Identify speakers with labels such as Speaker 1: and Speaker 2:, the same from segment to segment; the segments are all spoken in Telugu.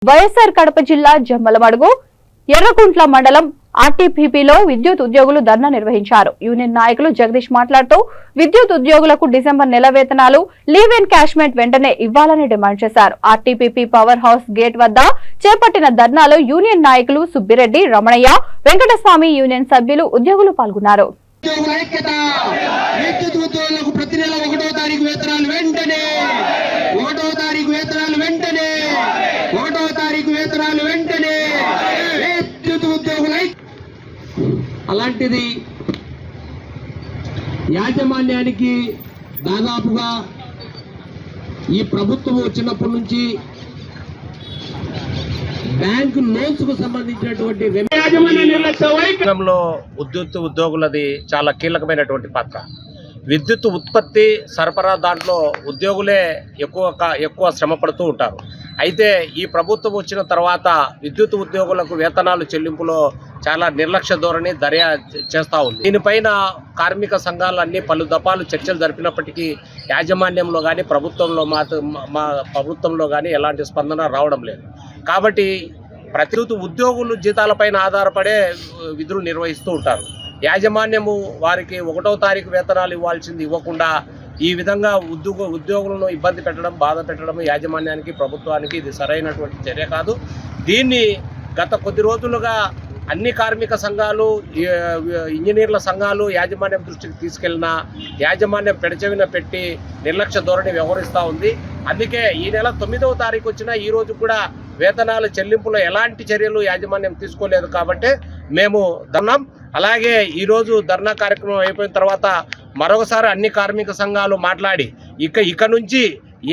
Speaker 1: వైఎస్ఆర్ కడప జిల్లా జమ్మలమడుగు ఎర్రకుంట్ల మండలం ఆర్టీపీపీలో విద్యుత్ ఉద్యోగులు ధర్నా నిర్వహించారు. యూనియన్ నాయకులు జగదీష్ మాట్లాడుతూ విద్యుత్ ఉద్యోగులకు డిసెంబర్ నెల వేతనాలు లీవ్ ఎన్కాష్మెంట్ వెంటనే ఇవ్వాలని డిమాండ్ చేశారు. ఆర్టీపీపీ పవర్ హౌస్ గేట్ వద్ద చేపట్టిన ధర్నాలో యూనియన్ నాయకులు సుబ్బిరెడ్డి, రమణయ్య, వెంకటస్వామి, యూనియన్ సభ్యులు, ఉద్యోగులు పాల్గొన్నారు.
Speaker 2: అలాంటిది యాజమాన్యానికి దాదాపుగా ఈ ప్రభుత్వం వచ్చినప్పటి నుంచి బ్యాంకు లోన్స్ కు సంబంధించినటువంటి
Speaker 3: రంగంలో విద్యుత్ ఉద్యోగులది చాలా కీలకమైనటువంటి పాత్ర. విద్యుత్ ఉత్పత్తి, సరఫరా దాంట్లో ఉద్యోగులే ఎక్కువ శ్రమ పడుతూ ఉంటారు. అయితే ఈ ప్రభుత్వం వచ్చిన తర్వాత విద్యుత్ ఉద్యోగులకు వేతనాలు చెల్లింపులో చాలా నిర్లక్ష్య ధోరణి చేస్తూ ఉంది. దీనిపైన కార్మిక సంఘాలన్నీ పలు దఫాలు చర్చలు జరిపినప్పటికీ యాజమాన్యంలో కానీ ప్రభుత్వంలో కానీ ఎలాంటి స్పందన రావడం లేదు. కాబట్టి ప్రతి ఉద్యోగులు జీతాలపైన ఆధారపడే విధులు నిర్వహిస్తూ ఉంటారు. యాజమాన్యము వారికి 1వ తారీఖు వేతనాలు ఇవ్వాల్సింది ఇవ్వకుండా ఈ విధంగా ఉద్యోగులను ఇబ్బంది పెట్టడం, బాధ పెట్టడం యాజమాన్యానికి, ప్రభుత్వానికి ఇది సరైనటువంటి చర్య కాదు. దీన్ని గత కొద్ది రోజులుగా అన్ని కార్మిక సంఘాలు, ఇంజనీర్ల సంఘాలు యాజమాన్యం దృష్టికి తీసుకెళ్లినా యాజమాన్యం పెడచెవిన పెట్టి నిర్లక్ష్య ధోరణి వ్యవహరిస్తూ ఉంది. అందుకే ఈ నెల 9వ తారీఖు వచ్చినా ఈ రోజు కూడా వేతనాల చెల్లింపులో ఎలాంటి చర్యలు యాజమాన్యం తీసుకోలేదు. కాబట్టి మేము ధర్నాం. అలాగే ఈరోజు ధర్నా కార్యక్రమం అయిపోయిన తర్వాత మరొకసారి అన్ని కార్మిక సంఘాలు మాట్లాడి ఇక నుంచి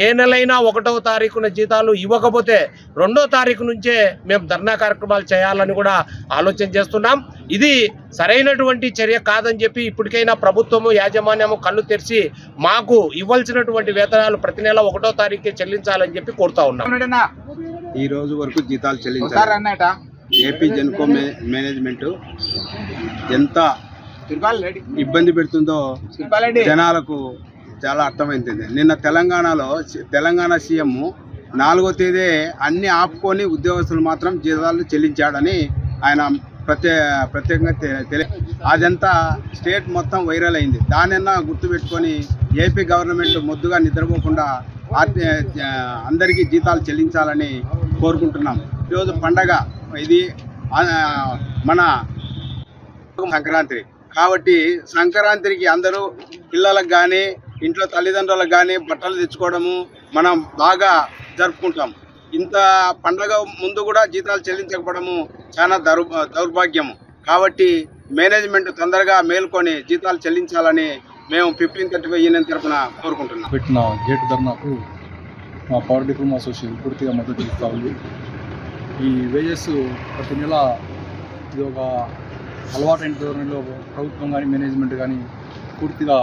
Speaker 3: ఏ నెలైనా 1వ తారీఖున జీతాలు ఇవ్వకపోతే 2వ తారీఖు నుంచే మేము ధర్నా కార్యక్రమాలు చేయాలని కూడా ఆలోచన చేస్తున్నాం. ఇది సరైనటువంటి చర్య కాదని చెప్పి ఇప్పటికైనా ప్రభుత్వము, యాజమాన్యము కళ్ళు తెరిచి మాకు ఇవ్వాల్సినటువంటి వేతనాలు ప్రతి నెల 1వ తారీఖుకే చెల్లించాలని చెప్పి కోరుతా ఉన్నాం.
Speaker 4: ఈ రోజు వరకు జీతాలు చెల్లించాలి. ఏపీ జెన్కో మేనేజ్మెంట్ ఎంత ఇబ్బంది పెడుతుందో జనాలకు చాలా అర్థమైంది. నిన్న తెలంగాణ సీఎం 4వ తేదీ అన్ని ఆపుకొని ఉద్యోగస్తులు మాత్రం జీతాలు చెల్లించాడని ఆయన ప్రత్యేకంగా అదంతా స్టేట్ మొత్తం వైరల్ అయింది. దానన్నా గుర్తుపెట్టుకొని ఏపీ గవర్నమెంట్ మొద్దుగా నిద్రపోకుండా అందరికీ జీతాలు చెల్లించాలని కోరుకుంటున్నాం. ఈరోజు పండగ, ఇది మన సంక్రాంతి కాబట్టి సంక్రాంతికి అందరూ పిల్లలకు కానీ ఇంట్లో తల్లిదండ్రులకు కానీ బట్టలు తెచ్చుకోవడము మనం బాగా జరుపుకుంటాం. ఇంత పండగ ముందు కూడా జీతాలు చెల్లించకపోవడము చాలా దౌర్భాగ్యము. కాబట్టి మేనేజ్మెంట్ తొందరగా మేల్కొని జీతాలు చెల్లించాలని మేము 1535 యూనియన్ తరఫున కోరుకుంటున్నాం.
Speaker 5: పెట్టిన గేట్ ధర్నాకు మా పవర్ డిప్లొమా అసోసియేషన్ పూర్తిగా మద్దతు ఇస్తూ ఉంది. ఈ వేజెస్ ప్రతి నెల ఇది ఒక అలవాటైన ధోరణిలో ప్రభుత్వం కానీ మేనేజ్మెంట్ కానీ పూర్తిగా